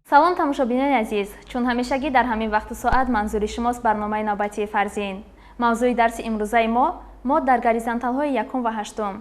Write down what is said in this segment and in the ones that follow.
салом тамошобинони азиз, чун ҳамешагӣ дар ҳамин вақту соат манзури шумост барномаи навбатии фарзин. Мавзӯи дарси имрӯзаи мо дар горизонталҳои якум ва ҳаштум.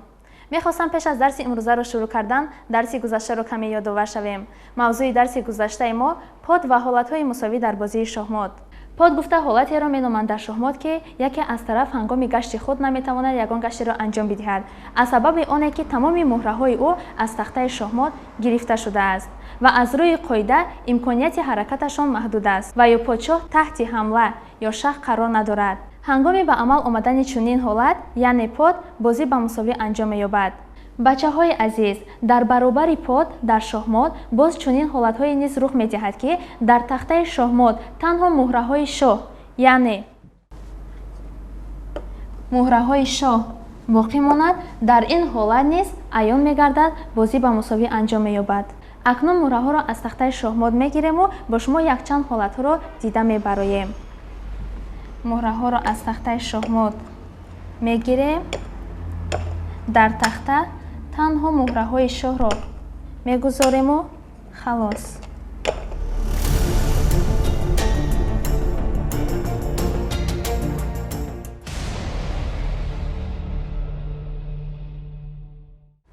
мехостам пеш аз дарси имрӯзаро шурӯъ кардан дарси гузаштаро каме ёдовар шавем. Мавзӯи дарси гузаштаи мо под ва ҳолатҳои мусовӣ дар бозии шоҳмот. под гуфта ҳолатеро меноманд дар шоҳмот ки яке аз тараф ҳангоми гашти худ наметавонад ягон гаштеро анҷом бидиҳад аз сабаби оне ки тамоми муҳраҳои ӯ аз тахтаи шоҳмот гирифта шудааст ва аз рӯи қоида имконияти ҳаракаташон маҳдуд аст ва ё подшоҳ таҳти ҳамла ё шах қарор надорад. ҳангоми ба амал омадани чунин ҳолат яъне под бозӣ ба мусовӣ анҷом меёбад. бачаҳои азиз, дар баробари под дар шоҳмот боз чунин ҳолатҳое низ рух медиҳад ки дар тахтаи шоҳмот танҳо муҳраҳои шоҳ яъне муҳраҳои шоҳ боқӣ монад. дар ин ҳолат низ аён мегардад бозӣ ба мусовӣ анҷом меёбад. акнун муҳраҳоро аз тахтаи шоҳмот мегирему бо шумо якчанд ҳолатҳоро дида мебароем. муҳраҳоро аз тахтаи шоҳмот мегирем. дар тахта танҳо муҳраҳои шоҳро мегузорему халос.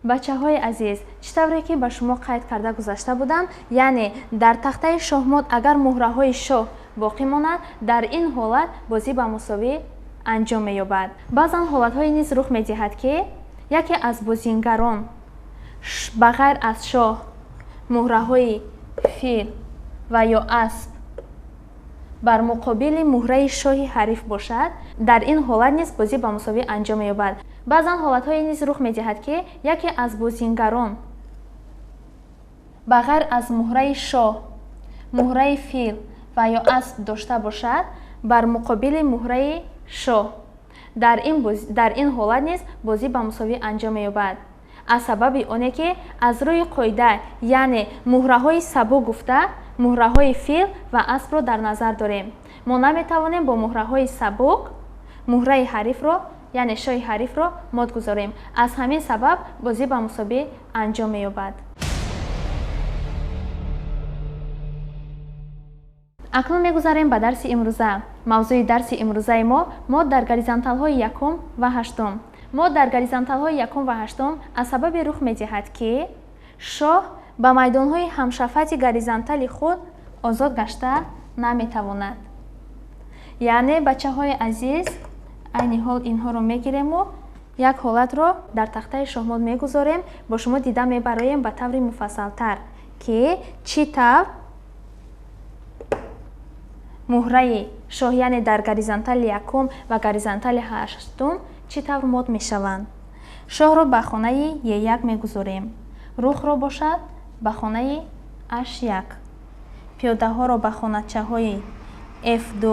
бачаҳои азиз, чӣ тавре ки ба шумо қайд карда гузашта будам, яъне дар тахтаи шоҳмот агар муҳраҳои шоҳ боқӣ монад, дар ин ҳолат бозӣ ба мусовӣ анҷом меёбад. баъзан ҳолатҳое низ рух медиҳад ки яке аз бозингарон ба ғайр аз шоҳ муҳраҳои фил ва ё асп бар муқобили муҳраи шоҳи ҳариф бошад, дар ин ҳолат низ бозӣ ба мусовӣ анҷом меёбад. баъзан ҳолатҳое низ рух медиҳад ки яке аз бозингарон ба ғайр аз муҳраи шоҳ муҳраи фил ва ё асп дошта бошад бар муқобили муҳраи шоҳ, дар ин ҳолат низ бозӣ ба мусовӣ анҷом меёбад. аз сабаби оне ки аз рӯи қоида яъне муҳраҳои сабук гуфта муҳраҳои фил ва аспро дар назар дорем. мо наметавонем бо муҳраҳои сабук муҳраи ҳарифро яъне шоҳи ҳарифро мод гузорем. аз ҳамин сабаб бозӣ ба мусовӣ анҷом меёбад. акнун мегузарем ба дарси имрӯза. мавзӯи дарси имрӯзаи мо дар горизонталҳои якум ва ҳаштум. мо дар горизонталҳои якум ва ҳаштум аз сабаби рух медиҳад ки шоҳ ба майдонҳои ҳамшафати горизонтали худ озод гашта наметавонад. яъне бачаҳои азиз, айни ҳол инҳоро мегирему як ҳолатро дар тахтаи шоҳмот мегузорем, бо шумо дида мебароем ба таври муфассалтар ки чӣ тавр муҳраи шоҳ яъне дар горизонтали якум ва горизонтали ҳаштум чӣ тавр мод мешаванд. шоҳро ба хонаи Е1 мегузорем. рухро бошад ба хонаи H1. пиёдаҳоро ба хоначаҳои F2,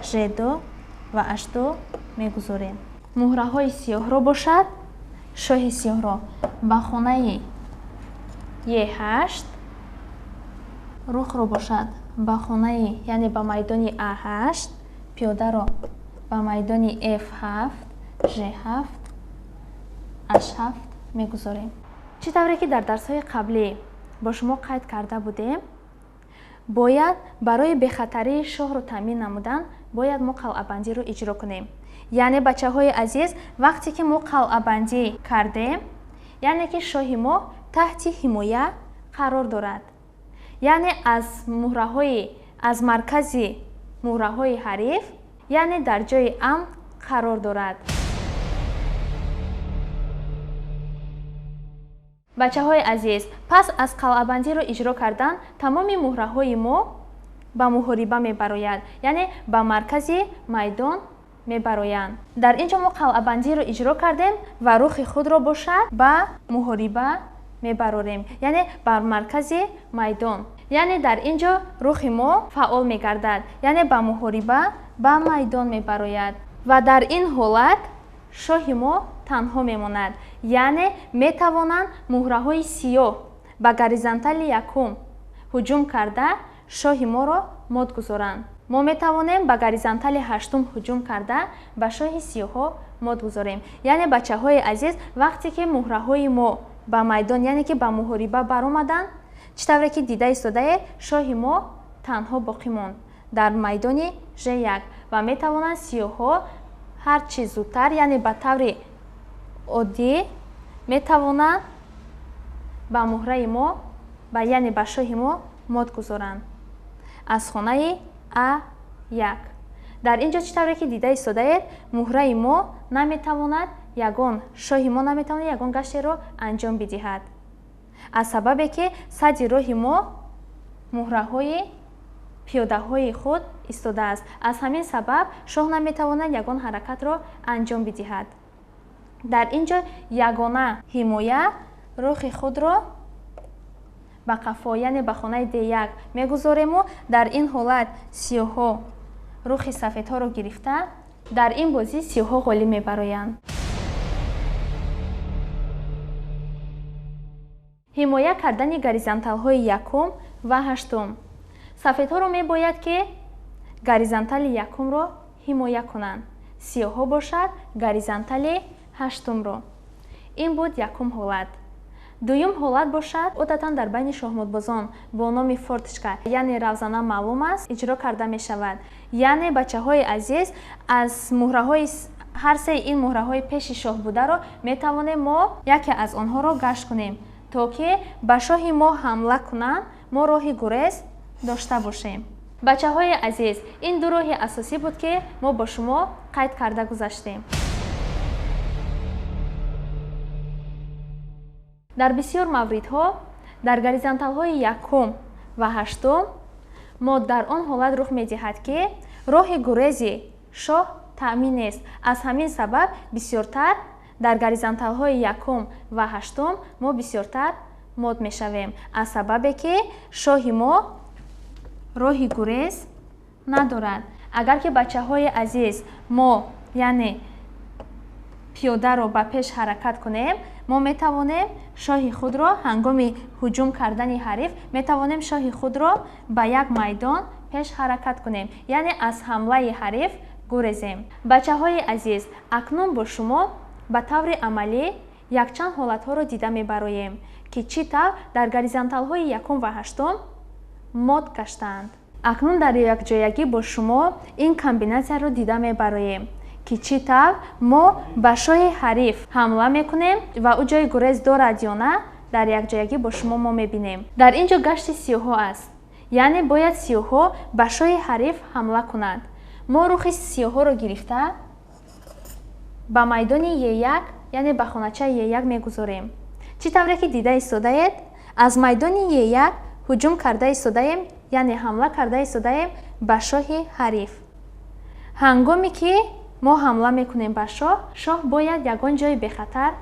G2 ва H2 мегузорем. муҳраҳои сиёҳро бошад шоҳи сиёҳро ба хонаи Е8. рухро бошад ба хонаи яъне ба майдони А8. пиёдаро ба майдони F7, G7, H7 мегузорем. чӣ тавре ки дар дарсҳои қаблӣ бо шумо қайд карда будем, бояд барои бехатарии шоҳро таъмин намудан бояд мо қалъабандиро иҷро кунем. яъне бачаҳои азиз, вақте ки мо қалъабандӣ кардем, яъне ки шоҳи мо таҳти ҳимоя қарор дорад, яъне аз маркази муҳраҳои ҳариф яъне дар ҷои амн қарор дорад. бачаҳои азиз, пас аз қалъабандиро иҷро кардан тамоми муҳраҳои мо ба муҳориба мебарояд, яъне ба маркази майдон мебароянд. дар ин ҷо мо қалъабандиро иҷро кардем ва рухи худро бошад ба муҳориба мебарорем, яъне бар маркази майдон. яъне дар ин ҷо рухи мо фаъол мегардад, яъне ба муҳориба ба майдон мебарояд ва дар ин ҳолат шоҳи мо танҳо мемонад, яъне метавонанд муҳраҳои сиёҳ ба горизонтали якум ҳуҷум карда шоҳи моро мод гузоранд. мо метавонем ба горизонтали ҳаштум ҳуҷум карда ба шоҳи сиёҳҳо мод гузорем. яъне бачаҳои азиз, вақте ки муҳраҳои мо ба майдон яъне ки ба муҳориба баромаданд, чӣ тавре ки дида истодаед, шоҳи мо танҳо боқӣ монд дар майдони Ж1 ва метавонанд сиёҳҳо ҳарчи зудтар, яъне ба таври оддӣ метавонанд ба муҳраи мо, яъне ба шоҳи мо мод гузоранд аз хонаи А1. дар ин ҷо чӣ тавре ки дида истодаед, муҳраи мо наметавонад шоҳи мо наметавонад ягон гаштеро анҷом бидиҳад, аз сабабе ки садди роҳи мо муҳраҳои пиёдаҳои худ истодааст. Аз ҳамин сабаб шоҳ наметавонад ягон ҳаракатро анҷом бидиҳад. дар ин ҷо ягона ҳимоя рухи худро ба қафо, яъне ба хонаи Д1 мегузорему дар ин ҳолат сиёҳҳо рухи сафедҳоро гирифта, дар ин бозӣ сиёҳҳо ғолиб мебароянд. ҳимоя кардани горизонталҳои якум ва ҳаштум. Сафедҳоро мебояд ки горизонтали якумро ҳимоя кунанд, сиёҳҳо бошад горизонтали ҳаштумро. ин буд якум ҳолат. дуюм ҳолат бошад, одатан дар байни шоҳмотбозон бо номи форточка, яъне равзана маълум аст, иҷро карда мешавад. яъне бачаҳои азиз, аз муҳраҳои ҳар се ин муҳраҳои пеши шоҳбударо метавонем мо яке аз онҳоро гашт кунем, то ки ба шоҳи мо ҳамла кунанд, мо роҳи гурез дошта бошем. бачаҳои азиз, ин ду роҳи асосӣ буд ки мо бо шумо қайд карда гузаштем. дар бисёр мавридҳо дар горизонталҳои якум ва ҳаштум мо дар он ҳолат рух медиҳад ки роҳи гурези шоҳ таъмин нест. аз ҳамин сабаб бисёртар дар горизонталҳои якум ва ҳаштум мо бисёртар мод мешавем, аз сабабе ки шоҳи мо роҳи гурез надорад. агар ки бачаҳои азиз мо яъне пиёдаро ба пеш ҳаракат кунем, мо метавонем шоҳи худро ҳангоми ҳуҷум кардани ҳариф метавонем шоҳи худро ба як майдон пеш ҳаракат кунем, яъне аз ҳамлаи ҳариф гурезем. бачаҳои азиз, акнун бо шумо ба таври амалӣ якчанд ҳолатҳоро дида мебароем ки чӣ тавр дар горизонталҳои якум ва ҳаштум мод гаштаанд. акнун дар якҷоягӣ бо шумо ин комбинатсияро дида мебароем ки чӣ тавр мо ба шоҳи ҳариф ҳамла мекунем ва ӯ ҷои гурез дорад ё на, дар якҷоягӣ бо шумо мо мебинем. дар ин ҷо гашти сиёҳҳо аст, яъне бояд сиёҳҳо ба шоҳи ҳариф ҳамла кунанд. мо рухи сиёҳҳоро гирифта ба майдони Е1, яъне ба хоначаи Е1 мегузорем. чӣ тавре ки дида истодаед, аз майдони Е1 ҳуҷум карда истодаем, яъне ҳамла карда истодаем ба шоҳи ҳариф. ҳангоме ки мо ҳамла мекунем ба шоҳ бояд ягон ҷои бехатар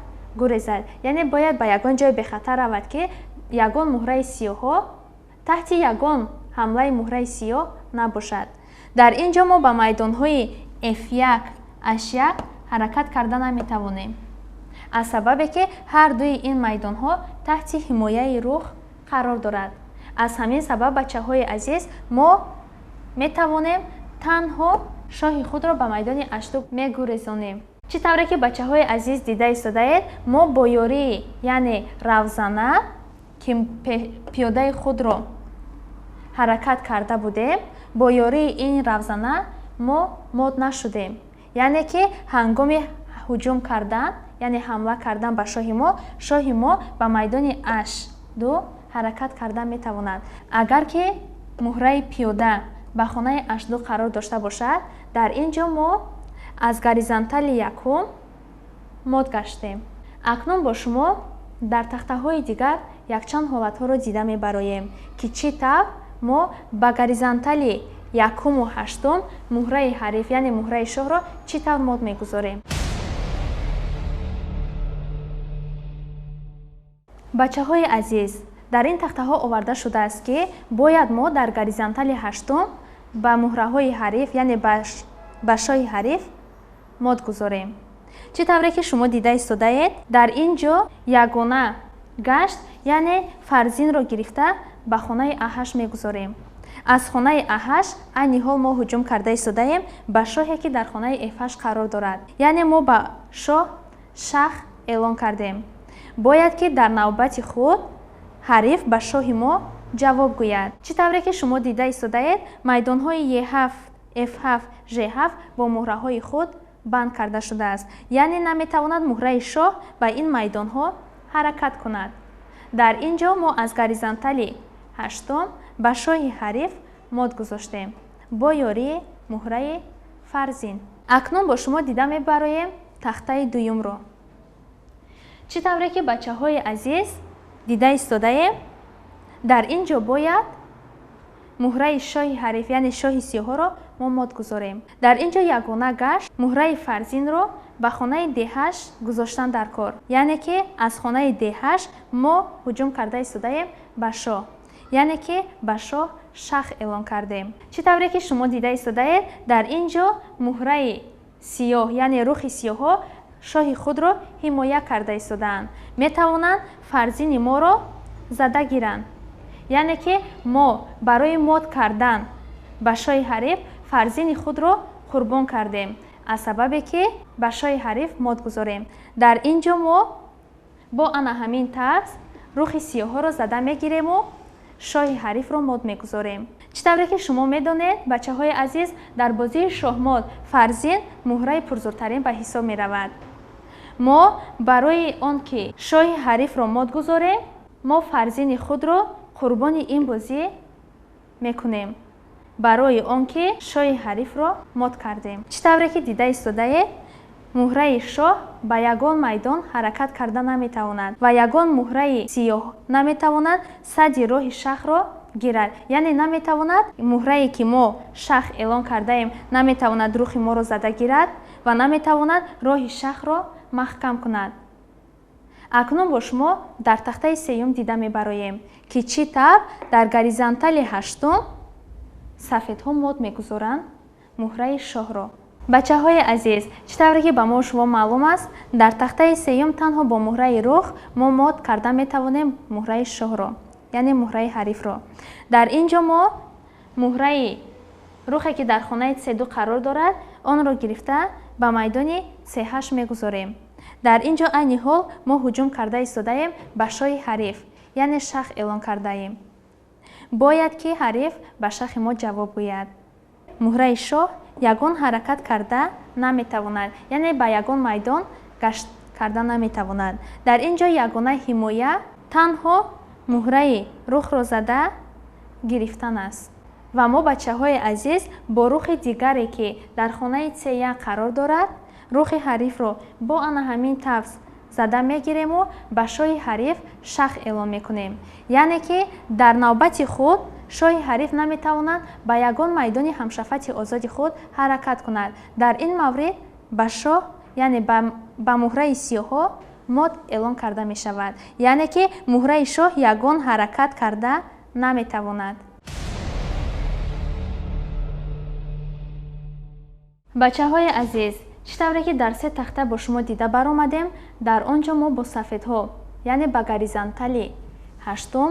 гурезад, яъне бояд ба ягон ҷои бехатар равад ки ягон муҳраи сиёҳҳо таҳти ягон ҳамлаи муҳраи сиёҳ набошад. дар ин ҷо мо ба майдонҳои F1, H1 ҳаракат карда наметавонем, аз сабабе ки ҳар дуи ин майдонҳо таҳти ҳимояи рух қарор дорад. аз ҳамин сабаб бачаҳои азиз, мо метавонем танҳо шоҳи худро ба майдони H2 мегурезонем. чӣ тавре ки бачаҳои азиз дида истодаед, мо бо ёрии яъне равзана ки пиёдаи худро ҳаракат карда будем, бо ёрии ин равзана мо мод нашудем, яъне ки ҳангоми ҳуҷум кардан, яъне ҳамла кардан ба шоҳи мо ба майдони H2 ҳаракат карда метавонад. агар ки муҳраи пиёда ба хонаи H2 қарор дошта бошад, дар ин ҷо мо аз горизонтали якум мод гаштем. акнун бо шумо дар тахтаҳои дигар якчанд ҳолатҳоро дида мебароем ки чӣ тавр мо ба горизонтали якуму ҳаштум муҳраи ҳариф, яъне муҳраи шоҳро чӣ тавр мод мегузорем. бачаҳои азиз, дар ин тахтаҳо оварда шудааст ки бояд мо дар горизонтали ҳаштум ба муҳраҳои ҳариф, яъне ба шоҳи ҳариф мод гузорем. чӣ тавре ки шумо дида истодаед, дар ин ҷо ягона гашт, яъне фарзинро гирифта ба хонаи А8 мегузорем. аз хонаи А8 айни ҳол мо ҳуҷум карда истодаем ба шоҳе ки дар хонаи F8 қарор дорад, яъне мо ба шоҳ шах эълон кардем. бояд ки дар навбати худ ҳариф ба шоҳи мо ҷавоб гӯяд. чӣ тавре ки шумо дида истодаед, майдонҳои Е7, F7, G7 бо муҳраҳои худ банд карда шудааст. яъне наметавонад муҳраи шоҳ ба ин майдонҳо ҳаракат кунад. дар ин ҷо мо аз горизонтали ҳаштум ба шоҳи ҳариф мод гузоштем бо ёрии муҳраи фарзин. акнун бо шумо дида мебароем тахтаи дуюмро. чӣ тавре ки бачаҳои азиз дида истодаем, дар ин ҷо бояд муҳраи шоҳи ҳариф яъне шоҳи сиёҳоро мо мод гузорем. дар ин ҷо ягона гашт муҳраи фарзинро ба хонаи D8 гузоштан дар кор, яъне ки аз хонаи D8 мо ҳуҷум карда истодаем ба шоҳ, яъне ки ба шоҳ шах эълон кардем. чӣ тавре ки шумо дида истодаед, дар ин ҷо муҳраи сиёҳ яъне рухи сиёҳо шоҳи худро ҳимоя карда истодаанд. метавонанд фарзини моро зада гиранд, яъне ки мо барои мод кардан ба шоҳи ҳариф фарзини худро қурбон кардем, аз сабабе ки ба шоҳи ҳариф мод гузорем. дар ин ҷо мо бо ана ҳамин тарз рухи сиёҳоро зада мегирему шоҳи ҳарифро мод мегузорем. чӣ тавре ки шумо медонед, бачаҳои азиз, дар бозии шоҳмод фарзин муҳраи пурзуртарин ба ҳисоб меравад. мо барои он ки шоҳи ҳарифро мод гузорем, мо фарзини худро қурбони ин бозӣ мекунем, барои он ки шоҳи ҳарифро мод кардем. чӣ тавре ки дида истодаед, муҳраи шоҳ ба ягон майдон ҳаракат карда наметавонад ва ягон муҳраи сиёҳ наметавонад сади роҳи шахро гирад, яъне наметавонад муҳрае ки мо шах эълон кардаем наметавонад рухи моро зада гирад ва наметавонад роҳи шахро маҳкам кунад. акнун бо шумо дар тахтаи сеюм дида мебароем ки чӣ тавр дар горизонтали ҳаштум сафедҳо мод мегузоранд муҳраи шоҳро. бачаҳои азиз, чӣ тавре ки ба мо шумо маълум аст, дар тахтаи сеюм танҳо бо муҳраи рух мо мод карда метавонем муҳраи шоҳро, яъне муҳраи ҳарифро. дар ин ҷо мо муҳраи рухе ки дар хонаи C2 қарор дорад, онро гирифта ба майдони C8 мегузорем. дар ин ҷо айни ҳол мо ҳуҷум карда истодаем ба шоҳи ҳариф, яъне шах эълон кардаем. бояд ки ҳариф ба шахи мо ҷавоб гӯяд. муҳраи шоҳ ягон ҳаракат карда наметавонад, яъне ба ягон майдон гашт карда наметавонад. дар ин ҷо ягона ҳимоя танҳо муҳраи рухро зада гирифтан аст. ва мо бачаҳои азиз бо рухи дигаре ки дар хонаи C1 қарор дорад, рухи ҳарифро бо ана ҳамин тавз зада мегирему ба шоҳи ҳариф шах эълон мекунем, яъне ки дар навбати худ шоҳи ҳариф наметавонад ба ягон майдони ҳамшафати озоди худ ҳаракат кунад. дар ин маврид ба шоҳ яъне ба муҳраи сиёҳо мод эълон карда мешавад, яъне ки муҳраи шоҳ ягон ҳаракат карда наметавонад. бачаҳои азиз, чӣ тавре ки дар се тахта бо шумо дида баромадем, дар он ҷо мо бо сафедҳо яъне ба горизонтали ҳаштум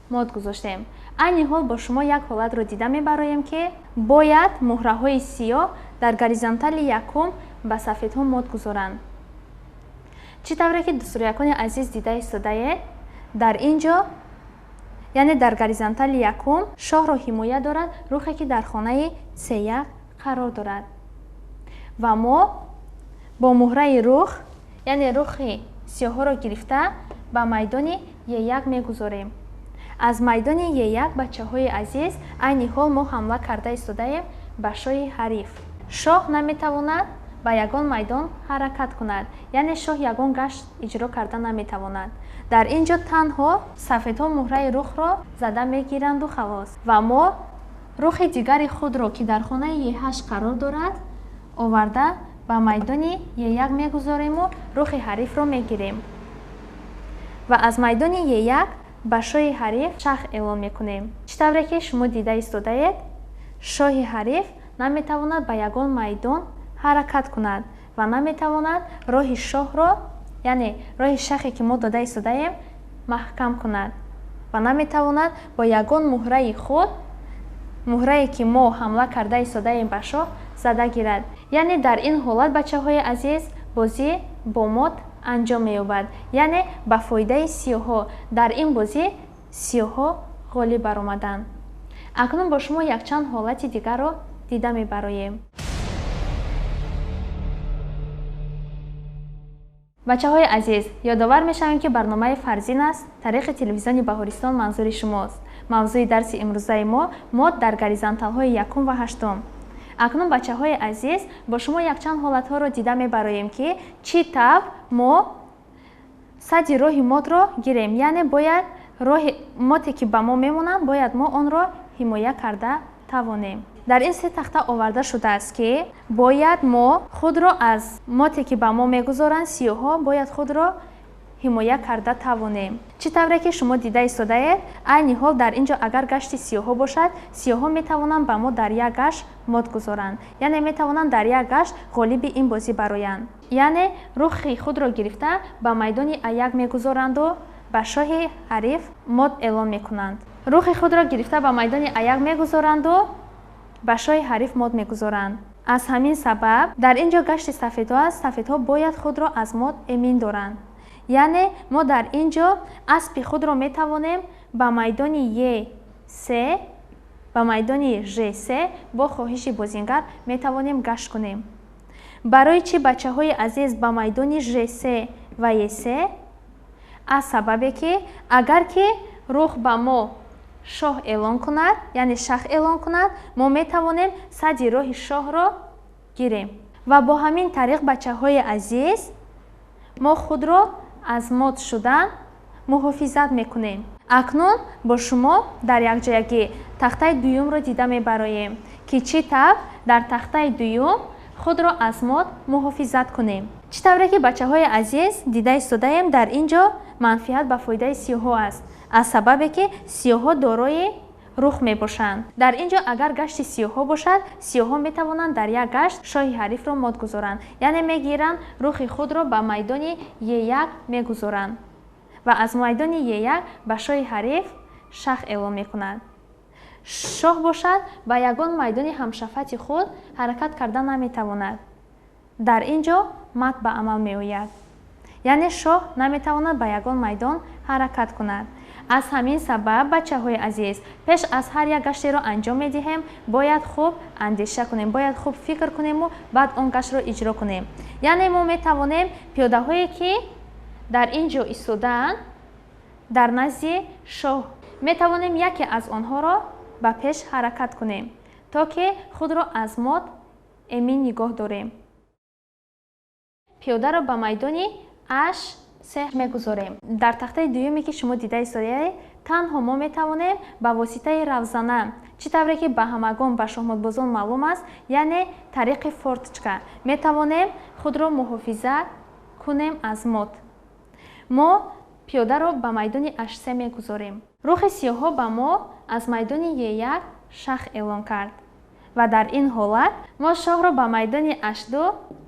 мод гузоштем. айни ҳол бо шумо як ҳолатро дида мебароем ки бояд муҳраҳои сиёҳ дар горизонтали якум ба сафедҳо мод гузоранд. чӣ тавре ки дустурякони азиз дида истодаед, дар ин ҷо яъне дар горизонтали якум шоҳро ҳимоя дорад рухе ки дар хонаи C1 қарор дорад ва мо бо муҳраи рух яъне рухи сиёҳоро гирифта ба майдони Е1 мегузорем. аз майдони Е1 бачаҳои азиз айни ҳол мо ҳамла карда истодаем ба шоҳи ҳариф. шоҳ наметавонад ба ягон майдон ҳаракат кунад, яъне шоҳ ягон гашт иҷро карда наметавонад. дар ин ҷо танҳо сафедҳо муҳраи рухро зада мегиранду халос ва мо рухи дигари худро ки дар хонаи Е8 қарор дорад оварда ба майдони Е1 мегузорему рухи ҳарифро мегирем ва аз майдони Е1 ба шоҳи ҳариф шах эълон мекунем. чӣ тавре ки шумо дида истодаед, шоҳи ҳариф наметавонад ба ягон майдон ҳаракат кунад ва наметавонад роҳи шоҳро яъне роҳи шахе ки мо дода истодаем маҳкам кунад ва наметавонад бо ягон муҳраи худ муҳрае ки мо ҳамла карда истодаем ба шоҳ зада гирад. яъне дар ин ҳолат бачаҳои азиз бозӣ бо мод анҷом меёбад, яъне ба фоидаи сиёҳо. дар ин бозӣ сиёҳҳо ғолиб баромаданд. акнун бо шумо якчанд ҳолати дигарро дида мебароем. бачаҳои азиз, ёдовар мешавем ки барномаи фарзин аст тариқи телевизиони Баҳористон манзури шумост. мавзӯи дарси имрӯзаи мо дар горизонталҳои 1 ва 8. акнун бачаҳои азиз, бо шумо якчанд ҳолатҳоро дида мебароем ки чӣ тавр мо сади роҳи модро гирем, яъне бояд роҳи моте ки ба мо мемонад бояд мо онро ҳимоя карда тавонем. дар ин се тахта оварда шудааст ки бояд мо худро аз моте ки ба мо мегузоранд сиёҳҳо бояд худро ҳимоя карда тавонем. чӣ тавре ки шумо дида истодаед, айни ҳол дар инҷо агар гашти сиёҳҳо бошад, сиёҳҳо метавонанд ба мо дар як гашт мод гузоранд, яъне метавонанд дар як гашт ғолиби ин бозӣ бароянд. яъне рухи худро гирифта ба майдони аяк мегузоранду ба шоҳи ҳариф мод эълон мекунанд. рухи худро гирифта ба майдони аяк мегузоранду ба шоҳи ҳариф мод мегузоранд. аз ҳамин сабаб дар инҷо гашти сафедҳо аст. сафедҳо бояд худро аз мод эмин доранд. яъне мо дар инҷо аспи худро метавонем ба майдони Е3 ба майдони Ж3 бо хоҳиши бозингар метавонем гашт кунем. барои чӣ бачаҳои азиз ба майдони Ж3 ва Е3? аз сабабе ки агар ки рух ба мо шоҳ эълон кунад, яъне шах эълон кунад, мо метавонем сади роҳи шоҳро гирем ва бо ҳамин тариқ бачаҳои азиз мо худро аз мод шудан муҳофизат мекунем. акнун бо шумо дар якҷоягӣ тахтаи дуюмро дида мебароем ки чӣ тавр дар тахтаи дуюм худро аз мод муҳофизат кунем. чӣ тавре ки бачаҳои азиз дида истодаем, дар инҷо манфиат ба фоидаи сиёҳҳо аст, аз сабабе ки сиёҳҳо дорои рух мебошанд. дар инҷо агар гашти сиёҳҳо бошад, сиёҳҳо метавонанд дар як гашт шоҳи ҳарифро мод гузоранд, яъне мегиранд рухи худро ба майдони Е1 мегузоранд ва аз майдони Е1 ба шоҳи ҳариф шах эълон мекунад. шоҳ бошад ба ягон майдони ҳамшафати худ ҳаракат карда наметавонад. дар инҷо мат ба амал меояд, яъне шоҳ наметавонад ба ягон майдон ҳаракат кунад. аз ҳамин сабаб бачаҳои азиз, пеш аз ҳар як гаштеро анҷом медиҳем бояд хуб андеша кунем, бояд хуб фикр кунему баъд он гаштро иҷро кунем. яъне мо метавонем пиёдаҳое ки дар инҷо истодаанд дар назди шоҳ метавонем яке аз онҳоро ба пеш ҳаракат кунем то ки худро аз мод эмин нигоҳ дорем. пиёдаро ба майдони H3 мегузорем. дар тахтаи дуюме ки шумо дида истодаед, танҳо мо метавонем ба воситаи равзана, чӣ тавре ки ба ҳамагон ба шоҳмотбозон маълум аст, яъне тариқи форточка, метавонем худро муҳофизат кунем аз мод. мо пиёдаро ба майдони H3 мегузорем. рухи сиёҳҳо ба мо аз майдони Е1 шах эълон кард ва дар ин ҳолат мо шоҳро ба майдони H2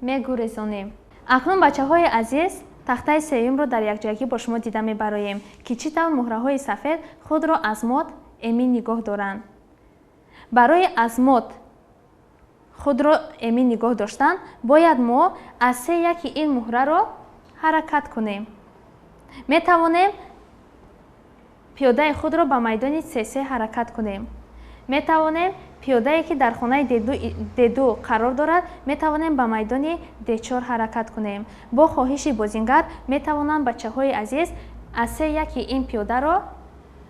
мегурезонем. акнун бачаҳои азиз, тахтаи сеюмро дар якҷоягӣ бо шумо дида мебароем ки чӣ тавр муҳраҳои сафед худро аз мод эмин нигоҳ доранд. барои аз мод худро эмин нигоҳ доштан бояд мо аз се яки ин муҳраро ҳаракат кунем. метавонем пиёдаи худро ба майдони C3 ҳаракат кунем. метавонем пиёдае ки дар хонаи D2 қарор дорад, метавонем ба майдони D4 ҳаракат кунем. бо хоҳиши бозингар метавонанд бачаҳои азиз аз се яки ин пиёдаро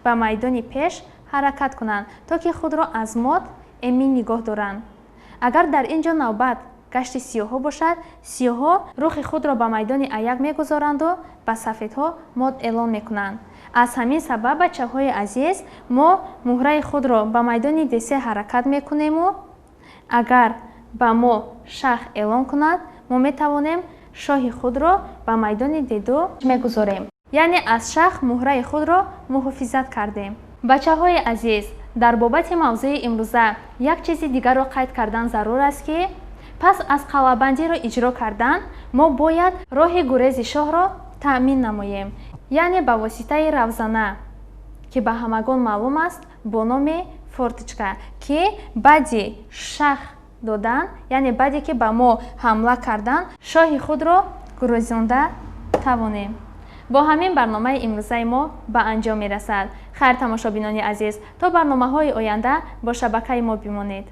ба майдони пеш ҳаракат кунанд то ки худро аз мод эмин нигоҳ доранд. агар дар инҷо навбат гашти сиёҳҳо бошад, сиёҳҳо рухи худро ба майдони аяк мегузоранду ба сафедҳо мод эълон мекунанд. аз ҳамин сабаб бачаҳои азиз, мо муҳраи худро ба майдони D3 ҳаракат мекунему агар ба мо шах эълон кунад, мо метавонем шоҳи худро ба майдони D2 мегузорем, яъне аз шах муҳраи худро муҳофизат кардем. бачаҳои азиз, дар бобати мавзӯи имрӯза як чизи дигарро қайд кардан зарур аст ки пас аз қалъабандиро иҷро кардан мо бояд роҳи гурези шоҳро таъмин намоем, яъне ба воситаи равзана ки ба ҳамагон маълум аст бо номи форточка ки баъди шах додан, яъне баъде ки ба мо ҳамла кардан шоҳи худро гурезонда тавонем. با همین برنامه امروزه ما به انجام میرسد. خیر تماشابینان عزیز، تا برنامه‌های آینده با شبکه ما بمانید.